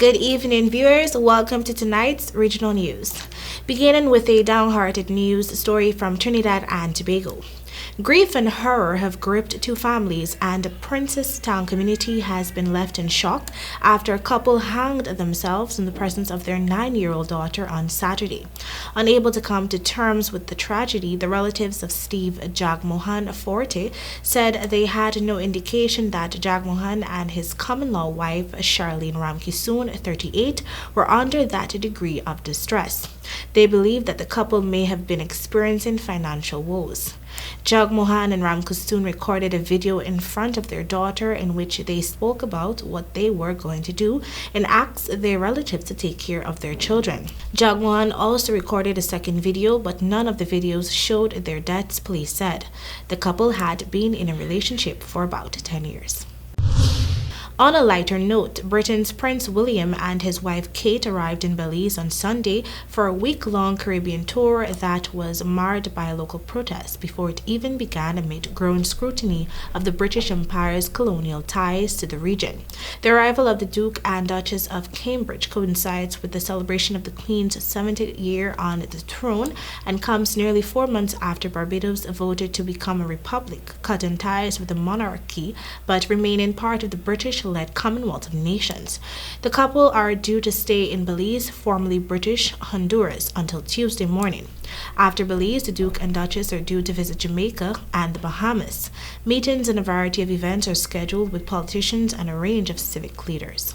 Good evening, viewers. Welcome to tonight's regional news. Beginning with a downhearted news story from Trinidad and Tobago. Grief and horror have gripped two families, and the Princess Town community has been left in shock after a couple hanged themselves in the presence of their 9-year-old daughter on Saturday. Unable to come to terms with the tragedy, the relatives of Steve Jagmohan Forte said they had no indication that Jagmohan and his common-law wife, Charlene Ramkisoon, 38, were under that degree of distress. They believe that the couple may have been experiencing financial woes. Jagmohan and Ramkisoon recorded a video in front of their daughter in which they spoke about what they were going to do and asked their relatives to take care of their children. Jagmohan also recorded a second video, but none of the videos showed their deaths, police said. The couple had been in a relationship for about 10 years. On a lighter note, Britain's Prince William and his wife Kate arrived in Belize on Sunday for a week-long Caribbean tour that was marred by local protests before it even began amid growing scrutiny of the British Empire's colonial ties to the region. The arrival of the Duke and Duchess of Cambridge coincides with the celebration of the Queen's 70th year on the throne and comes nearly 4 months after Barbados voted to become a republic, cutting ties with the monarchy but remaining part of the British-led Commonwealth of Nations. The couple are due to stay in Belize, formerly British Honduras, until Tuesday morning. After Belize, the Duke and Duchess are due to visit Jamaica and the Bahamas. Meetings and a variety of events are scheduled with politicians and a range of civic leaders.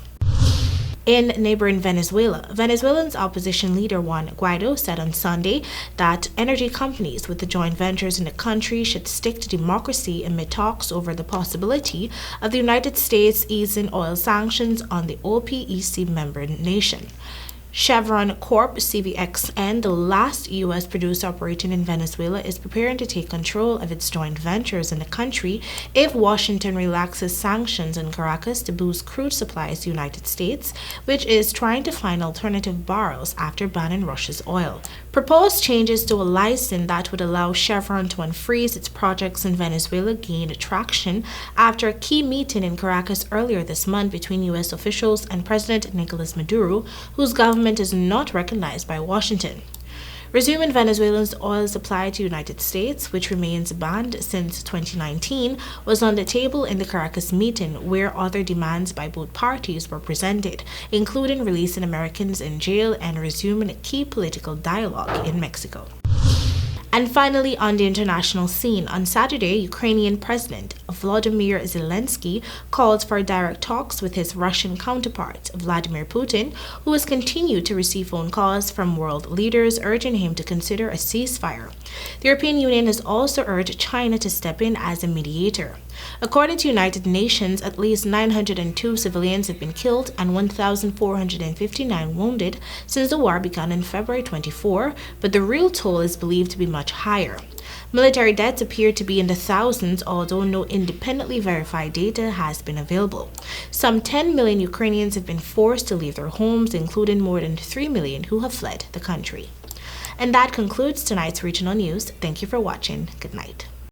In neighboring Venezuela, Venezuelan's opposition leader Juan Guaido said on Sunday that energy companies with the joint ventures in the country should stick to democracy amid talks over the possibility of the United States easing oil sanctions on the OPEC member nation. Chevron Corp. CVXN, the last U.S. producer operating in Venezuela, is preparing to take control of its joint ventures in the country if Washington relaxes sanctions on Caracas to boost crude supplies to the United States, which is trying to find alternative barrels after banning Russia's oil. Proposed changes to a license that would allow Chevron to unfreeze its projects in Venezuela gained traction after a key meeting in Caracas earlier this month between U.S. officials and President Nicolas Maduro, whose government is not recognized by Washington. Resuming Venezuela's oil supply to the United States, which remains banned since 2019, was on the table in the Caracas meeting, where other demands by both parties were presented, including releasing Americans in jail and resuming a key political dialogue in Mexico. And finally, on the international scene, on Saturday, Ukrainian President Volodymyr Zelensky called for direct talks with his Russian counterpart, Vladimir Putin, who has continued to receive phone calls from world leaders urging him to consider a ceasefire. The European Union has also urged China to step in as a mediator. According to United Nations, at least 902 civilians have been killed and 1,459 wounded since the war began in February 24, but the real toll is believed to be much higher. Military deaths appear to be in the thousands, although no independently verified data has been available. Some 10 million Ukrainians have been forced to leave their homes, including more than 3 million who have fled the country. And that concludes tonight's regional news. Thank you for watching. Good night.